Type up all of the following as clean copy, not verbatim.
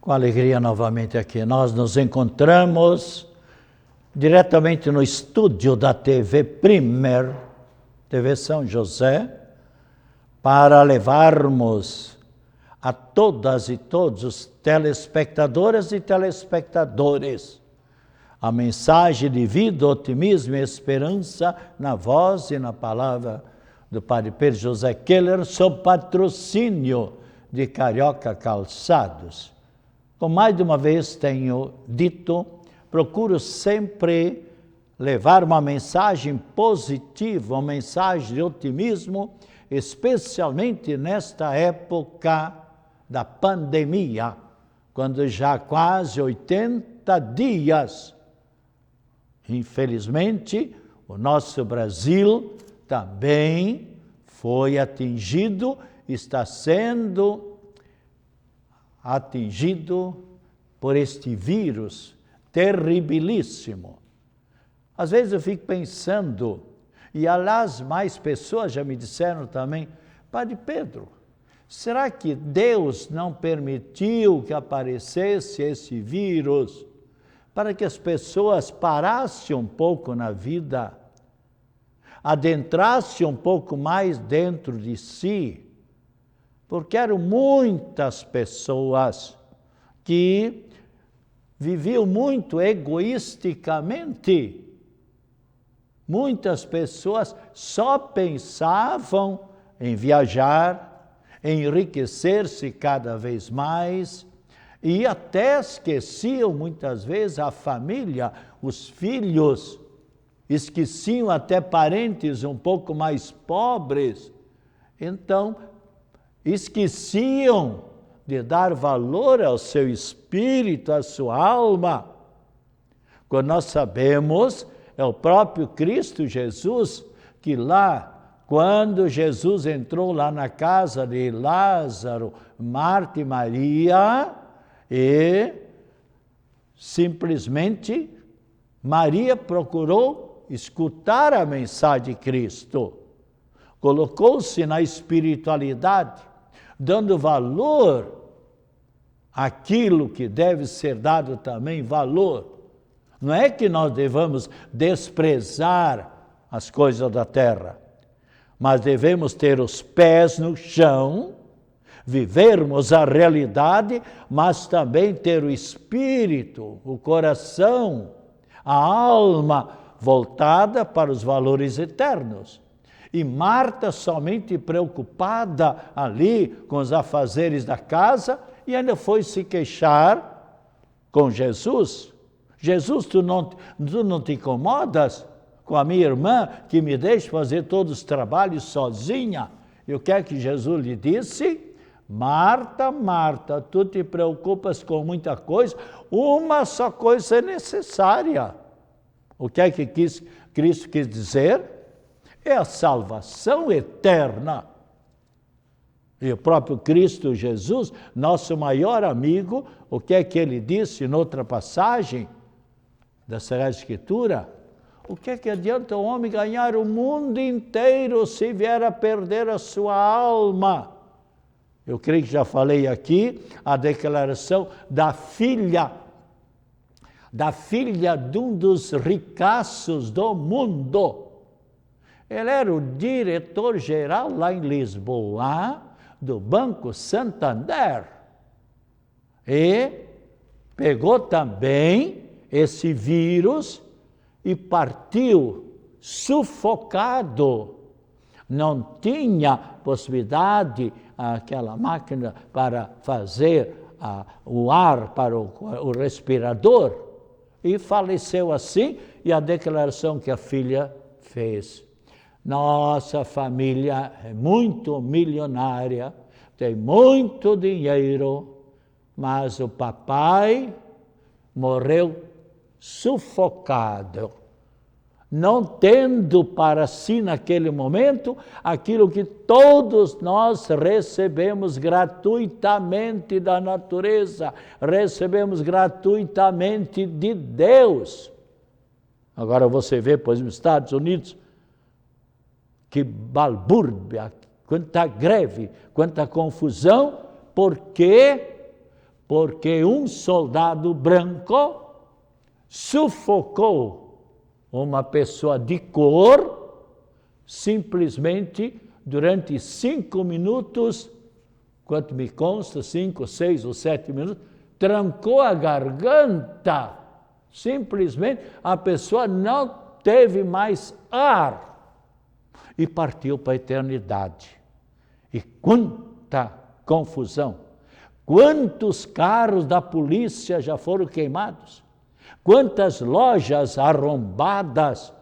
Com alegria novamente aqui. Nós nos encontramos diretamente no estúdio da TV Primer, TV São José, para levarmos a todas e todos os telespectadoras e telespectadores a mensagem de vida, otimismo e esperança na voz e na palavra do Padre Pedro José Keller, sob patrocínio de Carioca Calçados. Como mais de uma vez tenho dito, procuro sempre levar uma mensagem positiva, uma mensagem de otimismo, especialmente nesta época da pandemia, quando já há quase 80 dias, infelizmente, o nosso Brasil também foi atingido, está sendo atingido por este vírus terribilíssimo. Às vezes eu fico pensando, e aliás mais pessoas já me disseram também, Padre Pedro, será que Deus não permitiu que aparecesse esse vírus para que as pessoas parassem um pouco na vida, adentrassem um pouco mais dentro de si? Porque eram muitas pessoas que viviam muito egoisticamente. Muitas pessoas só pensavam em viajar, em enriquecer-se cada vez mais, e até esqueciam muitas vezes a família, os filhos, esqueciam até parentes um pouco mais pobres. Então, esqueciam de dar valor ao seu espírito, à sua alma. Quando nós sabemos, é o próprio Cristo Jesus, que lá, quando Jesus entrou lá na casa de Lázaro, Marta e Maria, e simplesmente Maria procurou escutar a mensagem de Cristo, colocou-se na espiritualidade, dando valor àquilo que deve ser dado também valor. Não é que nós devamos desprezar as coisas da terra, mas devemos ter os pés no chão, vivermos a realidade, mas também ter o espírito, o coração, a alma voltada para os valores eternos. E Marta somente preocupada ali com os afazeres da casa e ainda foi se queixar com Jesus. Jesus, tu não te incomodas com a minha irmã que me deixa fazer todos os trabalhos sozinha? E o que é que Jesus lhe disse? Marta, Marta, tu te preocupas com muita coisa, uma só coisa é necessária. O que é que Cristo quis dizer? É a salvação eterna. E o próprio Cristo Jesus, nosso maior amigo, o que é que ele disse em outra passagem da Sagrada Escritura? O que é que adianta o homem ganhar o mundo inteiro se vier a perder a sua alma? Eu creio que já falei aqui a declaração da filha de um dos ricaços do mundo. Ele era o diretor-geral lá em Lisboa, do Banco Santander. E pegou também esse vírus e partiu sufocado. Não tinha possibilidade, aquela máquina para fazer o ar para o respirador. E faleceu assim, e a declaração que a filha fez: nossa família é muito milionária, tem muito dinheiro, mas o papai morreu sufocado, não tendo para si naquele momento aquilo que todos nós recebemos gratuitamente da natureza, recebemos gratuitamente de Deus. Agora você vê, pois, nos Estados Unidos, que balbúrdia, quanta greve, quanta confusão, porque porque um soldado branco sufocou uma pessoa de cor, simplesmente durante 5 minutos, quanto me consta, 5, 6 ou 7 minutos, trancou a garganta. Simplesmente a pessoa não teve mais ar e partiu para a eternidade. E quanta confusão! Quantos carros da polícia já foram queimados? Quantas lojas arrombadas?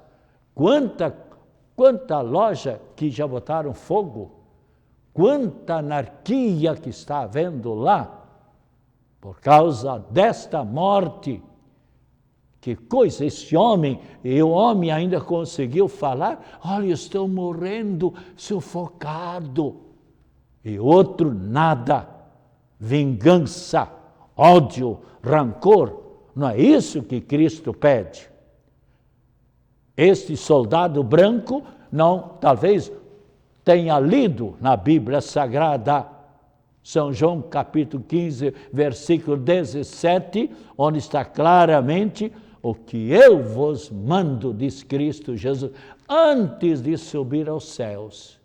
Quanta loja que já botaram fogo? Quanta anarquia que está havendo lá por causa desta morte. Que coisa, esse homem, e o homem ainda conseguiu falar, olha, estou morrendo sufocado. E outro nada, vingança, ódio, rancor. Não é isso que Cristo pede. Este soldado branco não, talvez tenha lido na Bíblia Sagrada, São João capítulo 15, versículo 17, onde está claramente: o que eu vos mando, diz Cristo Jesus, antes de subir aos céus,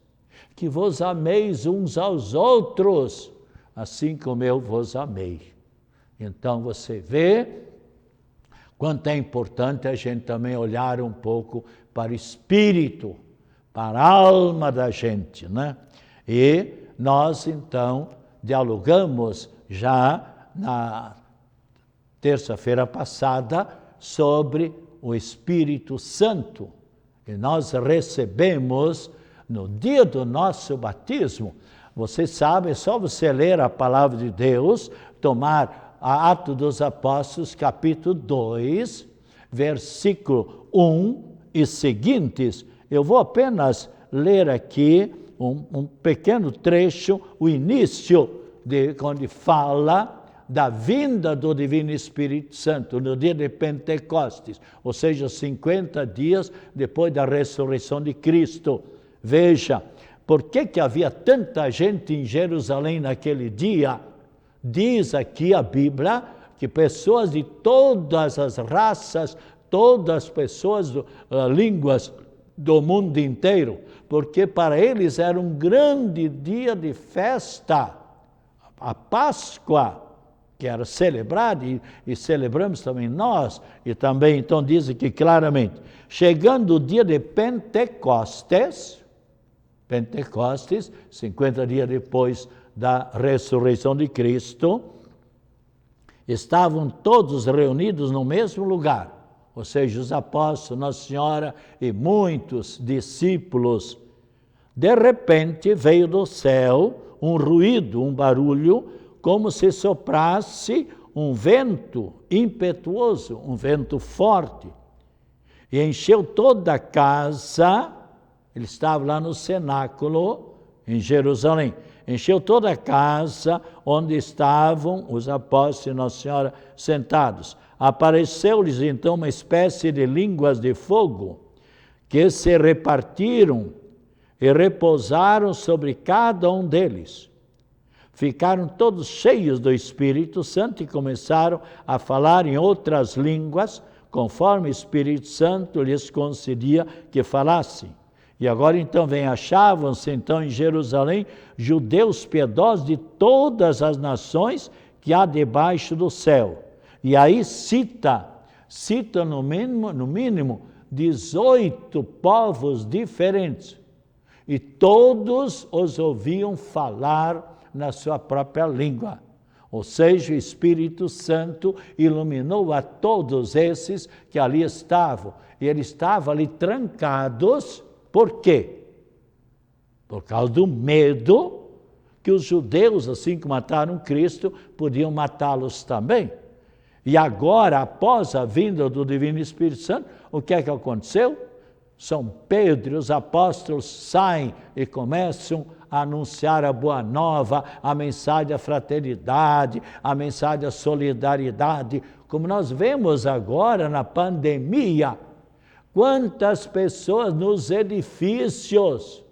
que vos ameis uns aos outros, assim como eu vos amei. Então você vê quanto é importante a gente também olhar um pouco para o espírito, para a alma da gente, né? E nós então dialogamos já na terça-feira passada sobre o Espírito Santo. E nós recebemos no dia do nosso batismo. Você sabe, é só você ler a palavra de Deus, tomar a Atos dos Apóstolos, capítulo 2, versículo 1 e seguintes. Eu vou apenas ler aqui um pequeno trecho, o início, de onde fala da vinda do Divino Espírito Santo, no dia de Pentecostes, ou seja, 50 dias depois da ressurreição de Cristo. Veja, por que havia tanta gente em Jerusalém naquele dia? Diz aqui a Bíblia que pessoas de todas as raças, todas as pessoas, línguas do mundo inteiro, porque para eles era um grande dia de festa, a Páscoa, que era celebrada, e celebramos também nós, e também, então diz aqui claramente, chegando o dia de Pentecostes, 50 dias depois da ressurreição de Cristo, estavam todos reunidos no mesmo lugar, ou seja, os apóstolos, Nossa Senhora e muitos discípulos. De repente veio do céu um ruído, um barulho, como se soprasse um vento impetuoso, um vento forte, e encheu toda a casa. Ele estava lá no cenáculo, em Jerusalém, encheu toda a casa onde estavam os apóstolos e Nossa Senhora sentados. Apareceu-lhes então uma espécie de línguas de fogo, que se repartiram e repousaram sobre cada um deles. Ficaram todos cheios do Espírito Santo e começaram a falar em outras línguas, conforme o Espírito Santo lhes concedia que falassem. E agora então achavam-se então em Jerusalém judeus piedosos de todas as nações que há debaixo do céu. E aí cita no mínimo 18 povos diferentes. E todos os ouviam falar na sua própria língua. Ou seja, o Espírito Santo iluminou a todos esses que ali estavam. E eles estavam ali trancados. Por quê? Por causa do medo que os judeus, assim que mataram Cristo, podiam matá-los também. E agora, após a vinda do Divino Espírito Santo, o que é que aconteceu? São Pedro e os apóstolos saem e começam a anunciar a boa nova, a mensagem da fraternidade, a mensagem da solidariedade, como nós vemos agora na pandemia. Quantas pessoas nos edifícios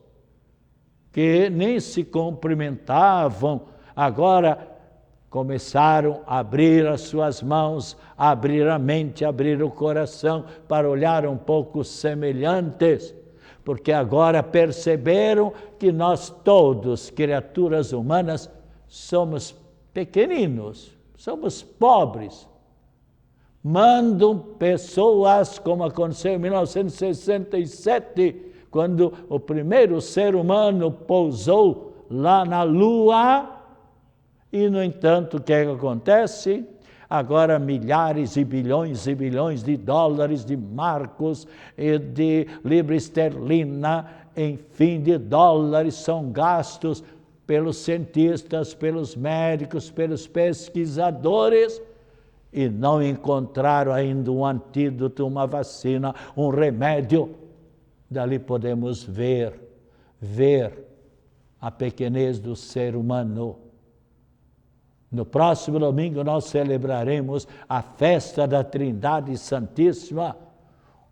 que nem se cumprimentavam, agora começaram a abrir as suas mãos, a abrir a mente, a abrir o coração para olhar um pouco semelhantes, porque agora perceberam que nós todos, criaturas humanas, somos pequeninos, somos pobres. Mandam pessoas, como aconteceu em 1967, quando o primeiro ser humano pousou lá na Lua, e, no entanto, o que é que acontece? Agora milhares e bilhões de dólares, de marcos, e de libra esterlina, enfim, de dólares são gastos pelos cientistas, pelos médicos, pelos pesquisadores, e não encontraram ainda um antídoto, uma vacina, um remédio. Dali podemos ver a pequenez do ser humano. No próximo domingo nós celebraremos a festa da Trindade Santíssima,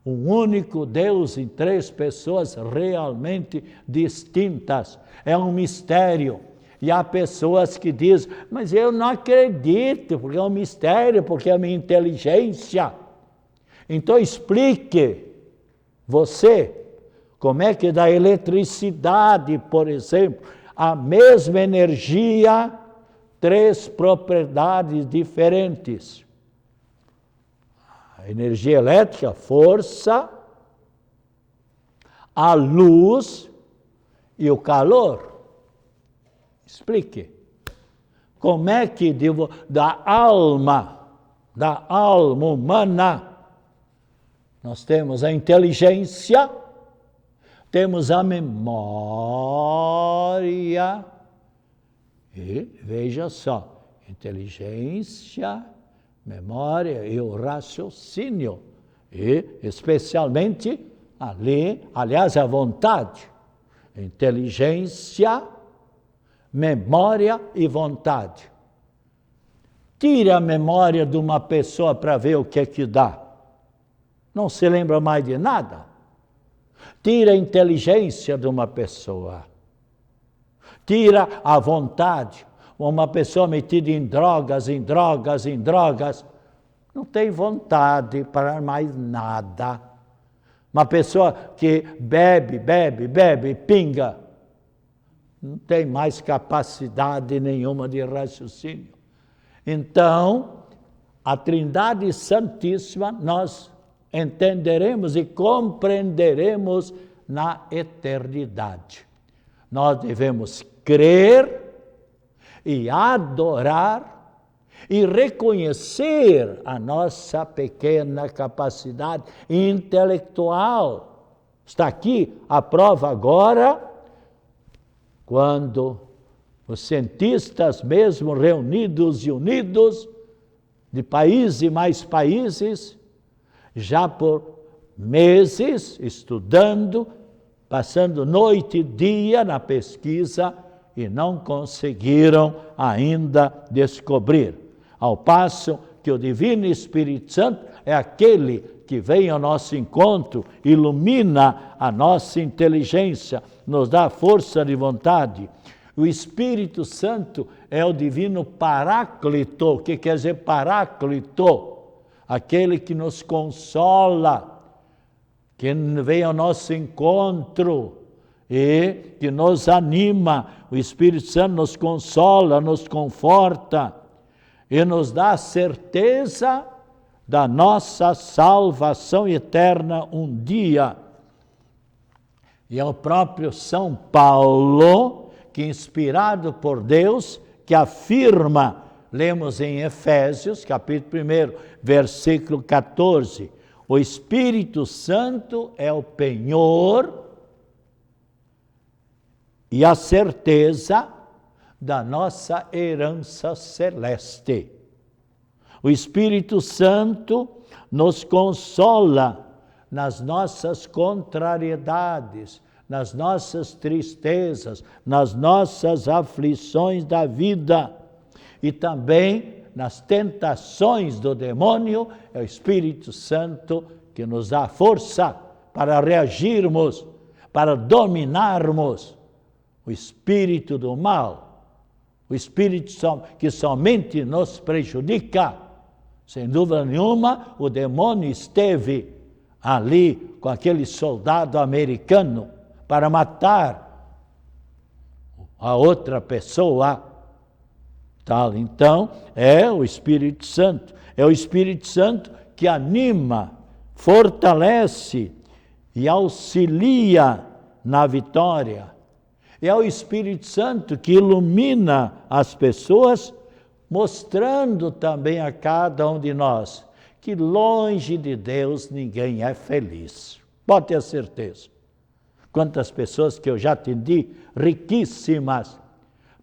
um único Deus em três pessoas realmente distintas. É um mistério. E há pessoas que dizem, mas eu não acredito, porque é um mistério, porque é a minha inteligência. Então explique você como é que da eletricidade, por exemplo, a mesma energia, três propriedades diferentes. A energia elétrica, força, a luz e o calor. Explique. Como é que da alma humana, nós temos a inteligência, temos a memória, e veja só, inteligência, memória e o raciocínio, e especialmente ali, aliás, a vontade, inteligência, memória e vontade. Tira a memória de uma pessoa para ver o que é que dá. Não se lembra mais de nada. Tira a inteligência de uma pessoa. Tira a vontade. Uma pessoa metida em drogas, não tem vontade para mais nada. Uma pessoa que bebe, pinga, não tem mais capacidade nenhuma de raciocínio. Então, a Trindade Santíssima nós entenderemos e compreenderemos na eternidade. Nós devemos crer e adorar e reconhecer a nossa pequena capacidade intelectual. Está aqui a prova agora, quando os cientistas mesmo reunidos e unidos, de países e mais países, já por meses estudando, passando noite e dia na pesquisa, e não conseguiram ainda descobrir. Ao passo que o Divino Espírito Santo é aquele que vem ao nosso encontro, ilumina a nossa inteligência, nos dá força de vontade. O Espírito Santo é o Divino Paráclito. O que quer dizer Paráclito? Aquele que nos consola, que vem ao nosso encontro e que nos anima. O Espírito Santo nos consola, nos conforta e nos dá a certeza da nossa salvação eterna um dia. E é o próprio São Paulo, que inspirado por Deus, que afirma, lemos em Efésios, capítulo 1, versículo 14, o Espírito Santo é o penhor e a certeza da nossa herança celeste. O Espírito Santo nos consola nas nossas contrariedades, nas nossas tristezas, nas nossas aflições da vida e também nas tentações do demônio. É o Espírito Santo que nos dá força para reagirmos, para dominarmos o espírito do mal. o espírito que somente nos prejudica. Sem dúvida nenhuma, o demônio esteve ali com aquele soldado americano para matar a outra pessoa. Tal. Então, é o Espírito Santo. É o Espírito Santo que anima, fortalece e auxilia na vitória. É o Espírito Santo que ilumina as pessoas, mostrando também a cada um de nós que longe de Deus ninguém é feliz. Pode ter certeza. Quantas pessoas que eu já atendi, riquíssimas.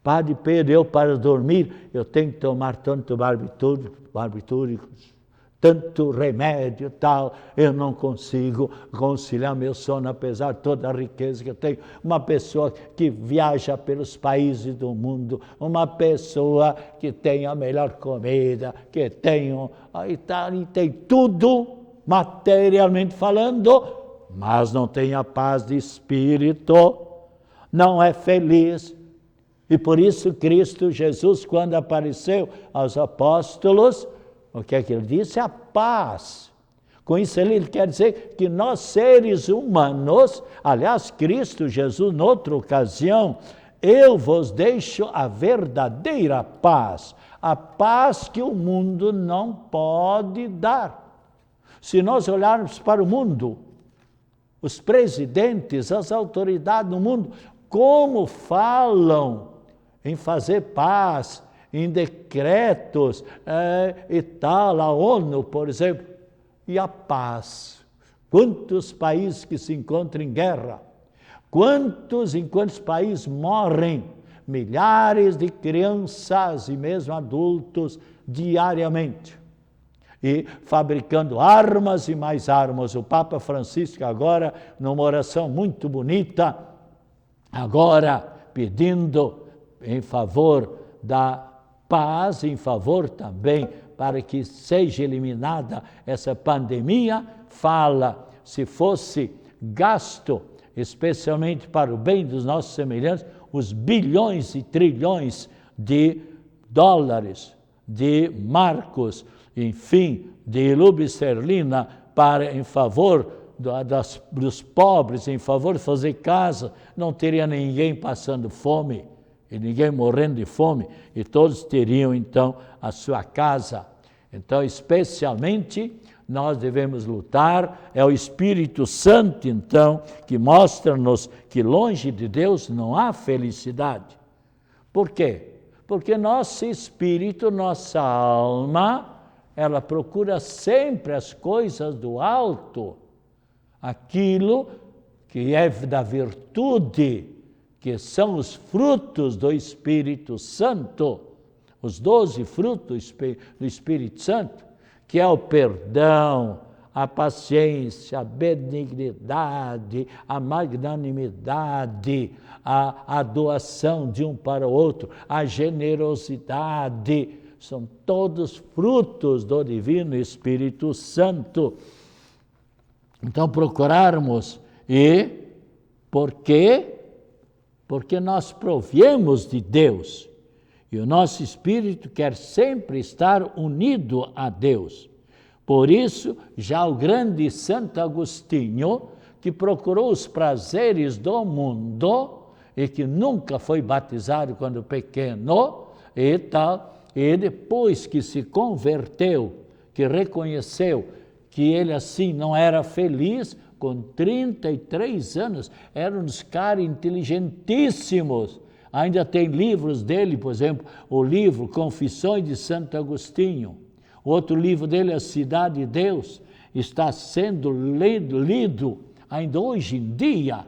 Padre Pedro, eu para dormir, eu tenho que tomar tanto barbitúricos, tanto remédio tal, eu não consigo conciliar meu sono, apesar de toda a riqueza que eu tenho. Uma pessoa que viaja pelos países do mundo, uma pessoa que tem a melhor comida, que tem, e tem tudo, materialmente falando, mas não tem a paz de espírito, não é feliz. E por isso Cristo Jesus, quando apareceu aos apóstolos, o que é que ele disse? A paz. Com isso ele quer dizer que nós seres humanos, aliás, Cristo Jesus, noutra ocasião, eu vos deixo a verdadeira paz, a paz que o mundo não pode dar. Se nós olharmos para o mundo, os presidentes, as autoridades do mundo, como falam em fazer paz, em decretos e tal, a ONU, por exemplo, e a paz. Quantos países que se encontram em guerra, em quantos países morrem milhares de crianças e mesmo adultos diariamente, e fabricando armas e mais armas. O Papa Francisco agora, numa oração muito bonita, agora pedindo em favor da paz, em favor também para que seja eliminada essa pandemia, fala, se fosse gasto especialmente para o bem dos nossos semelhantes, os bilhões e trilhões de dólares, de marcos, enfim, de rublo esterlina em favor dos pobres, em favor de fazer casa, não teria ninguém passando fome, e ninguém morrendo de fome, e todos teriam, então, a sua casa. Então, especialmente, nós devemos lutar, é o Espírito Santo, então, que mostra-nos que longe de Deus não há felicidade. Por quê? Porque nosso espírito, nossa alma, ela procura sempre as coisas do alto, aquilo que é da virtude, que são os frutos do Espírito Santo, os 12 frutos do Espírito Santo, que é o perdão, a paciência, a benignidade, a magnanimidade, a doação de um para o outro, a generosidade, são todos frutos do Divino Espírito Santo. Então procurarmos, e por quê? Porque nós proviemos de Deus, e o nosso espírito quer sempre estar unido a Deus. Por isso, já o grande Santo Agostinho, que procurou os prazeres do mundo, e que nunca foi batizado quando pequeno, e tal, e depois que se converteu, que reconheceu que ele assim não era feliz, com 33 anos, era um dos caras inteligentíssimos. Ainda tem livros dele, por exemplo, o livro Confissões de Santo Agostinho. O outro livro dele, A Cidade de Deus, está sendo lido ainda hoje em dia.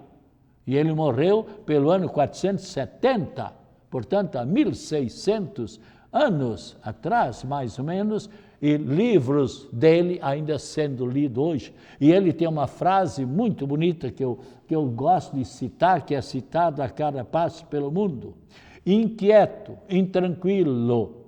E ele morreu pelo ano 470, portanto, há 1600 anos atrás, mais ou menos, e livros dele ainda sendo lidos hoje. E ele tem uma frase muito bonita que eu gosto de citar, que é citada a cada passo pelo mundo. Inquieto, intranquilo,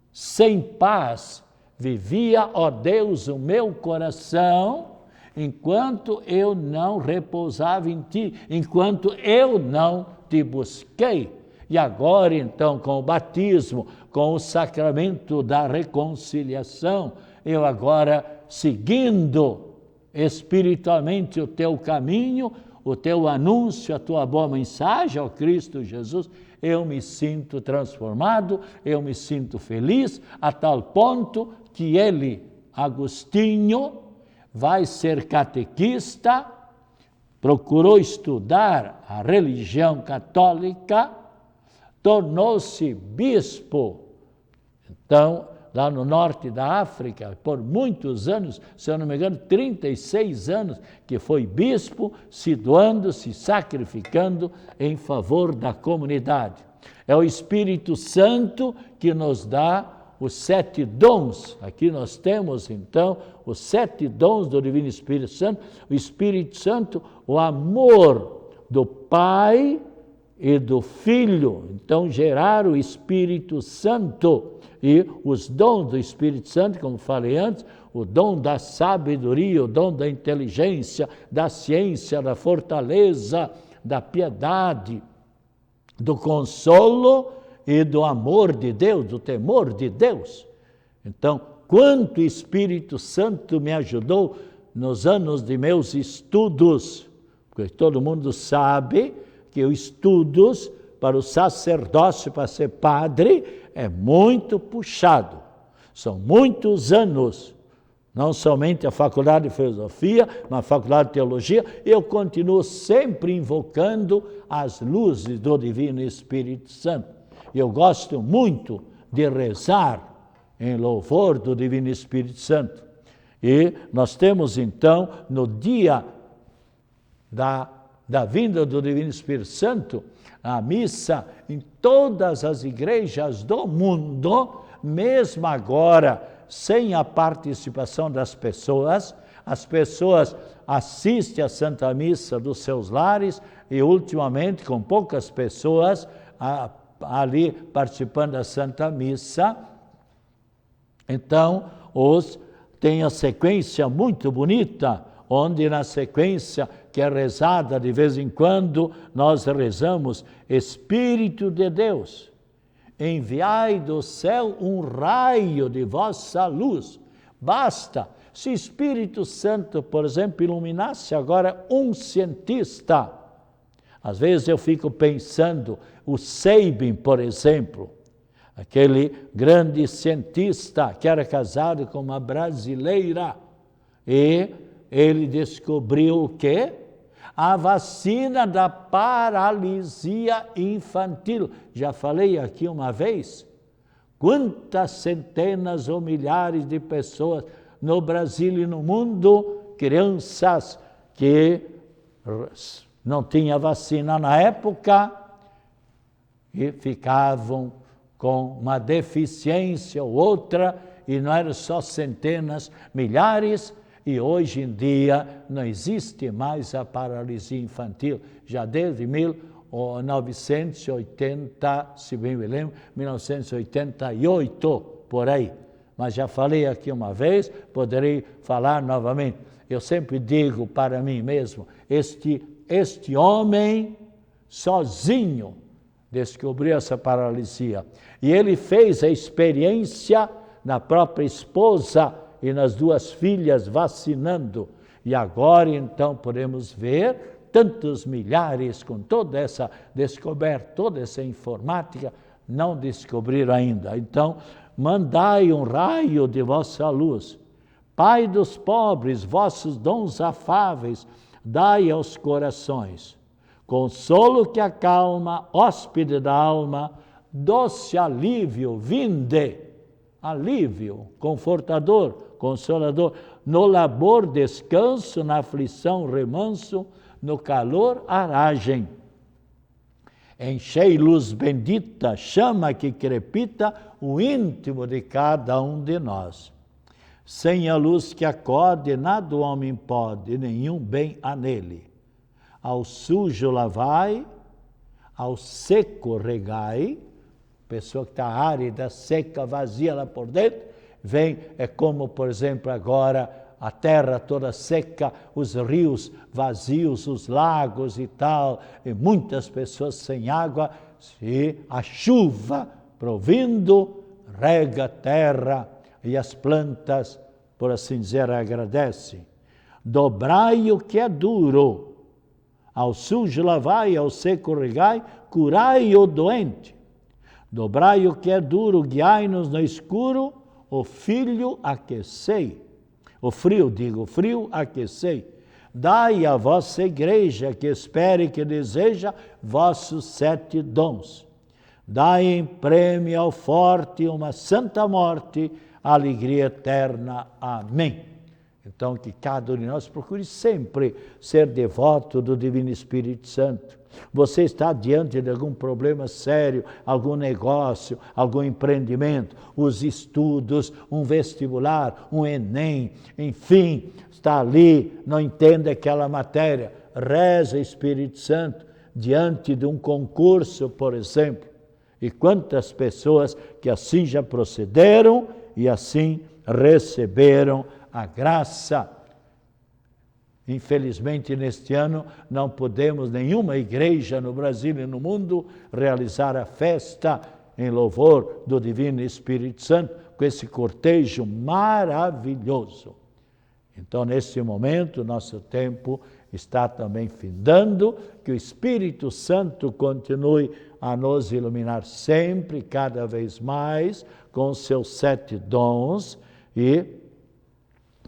sem paz, vivia, ó Deus, o meu coração, enquanto eu não repousava em ti, enquanto eu não te busquei. E agora, então, com o batismo, com o sacramento da reconciliação, eu agora, seguindo espiritualmente o teu caminho, o teu anúncio, a tua boa mensagem ao Cristo Jesus, eu me sinto transformado, eu me sinto feliz, a tal ponto que ele, Agostinho, vai ser catequista, procurou estudar a religião católica, tornou-se bispo. Então, lá no norte da África, por muitos anos, se eu não me engano, 36 anos, que foi bispo, se doando, se sacrificando em favor da comunidade. É o Espírito Santo que nos dá os 7 dons. Aqui nós temos, então, os 7 dons do Divino Espírito Santo. O Espírito Santo, o amor do Pai e do Filho. Então, gerar o Espírito Santo. E os dons do Espírito Santo, como falei antes, o dom da sabedoria, o dom da inteligência, da ciência, da fortaleza, da piedade, do consolo e do amor de Deus, do temor de Deus. Então, quanto o Espírito Santo me ajudou nos anos de meus estudos, porque todo mundo sabe que os estudos para o sacerdócio, para ser padre, é muito puxado. São muitos anos, não somente a faculdade de filosofia, mas a faculdade de teologia. Eu continuo sempre invocando as luzes do Divino Espírito Santo. Eu gosto muito de rezar em louvor do Divino Espírito Santo. E nós temos então, no dia da vinda do Divino Espírito Santo, a missa em todas as igrejas do mundo, mesmo agora, sem a participação das pessoas, as pessoas assistem à Santa Missa dos seus lares e, ultimamente, com poucas pessoas ali participando da Santa Missa. Então, tem a sequência muito bonita, onde na sequência que é rezada de vez em quando, nós rezamos: Espírito de Deus, enviai do céu um raio de vossa luz. Basta, se o Espírito Santo, por exemplo, iluminasse agora um cientista. Às vezes eu fico pensando, o Sabin, por exemplo, aquele grande cientista que era casado com uma brasileira, e ele descobriu o quê? A vacina da paralisia infantil. Já falei aqui uma vez, quantas centenas ou milhares de pessoas no Brasil e no mundo, crianças que não tinham vacina na época e ficavam com uma deficiência ou outra, e não eram só centenas, milhares. E hoje em dia não existe mais a paralisia infantil, já desde 1980, se bem me lembro, 1988, por aí. Mas já falei aqui uma vez, poderei falar novamente. Eu sempre digo para mim mesmo, este homem sozinho descobriu essa paralisia. E ele fez a experiência na própria esposa e nas 2 filhas vacinando. E agora, então, podemos ver tantos milhares com toda essa descoberta, toda essa informática, não descobriram ainda. Então, mandai um raio de vossa luz. Pai dos pobres, vossos dons afáveis, dai aos corações. Consolo que acalma, hóspede da alma, doce alívio, vinde. Alívio, confortador, consolador, no labor descanso, na aflição remanso, no calor aragem. Enchei luz bendita, chama que crepita o íntimo de cada um de nós. Sem a luz que acode, nada o homem pode, nenhum bem há nele. Ao sujo lavai, ao seco regai, pessoa que está árida, seca, vazia lá por dentro, vem, é como, por exemplo, agora a terra toda seca, os rios vazios, os lagos e tal, e muitas pessoas sem água, se a chuva provindo rega a terra e as plantas, por assim dizer, agradecem. Dobrai o que é duro, ao sujo lavai, ao seco regai, curai o doente. Dobrai o que é duro, guiai-nos no escuro, o frio aquecei. O frio aquecei. Dai à vossa igreja, que espera e que deseja, vossos 7 dons. Dai em prêmio ao forte uma santa morte, alegria eterna. Amém. Então, que cada um de nós procure sempre ser devoto do Divino Espírito Santo. Você está diante de algum problema sério, algum negócio, algum empreendimento, os estudos, um vestibular, um Enem, enfim, está ali, não entende aquela matéria. Reza Espírito Santo diante de um concurso, por exemplo. E quantas pessoas que assim já procederam e assim receberam a graça. Infelizmente, neste ano, não podemos, nenhuma igreja no Brasil e no mundo, realizar a festa em louvor do Divino Espírito Santo, com esse cortejo maravilhoso. Então, neste momento, nosso tempo está também findando, que o Espírito Santo continue a nos iluminar sempre, cada vez mais, com os seus 7 dons, e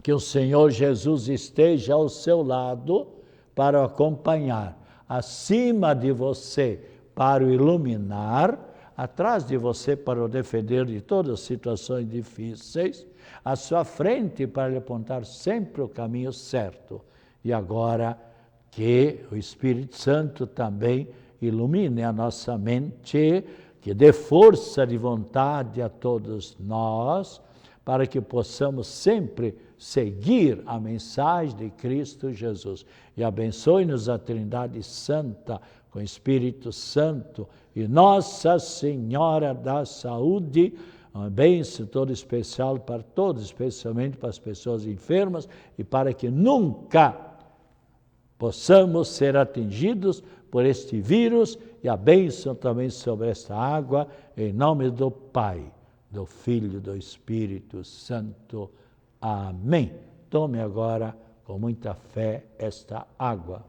que o Senhor Jesus esteja ao seu lado para o acompanhar, acima de você para o iluminar, atrás de você para o defender de todas as situações difíceis, à sua frente para lhe apontar sempre o caminho certo. E agora que o Espírito Santo também ilumine a nossa mente, que dê força de vontade a todos nós, para que possamos sempre seguir a mensagem de Cristo Jesus. E abençoe-nos a Trindade Santa, com o Espírito Santo, e Nossa Senhora da Saúde, uma bênção toda especial para todos, especialmente para as pessoas enfermas, e para que nunca possamos ser atingidos por este vírus, e a bênção também sobre esta água, em nome do Pai, do Filho e do Espírito Santo. Amém. Tome agora, com muita fé, esta água.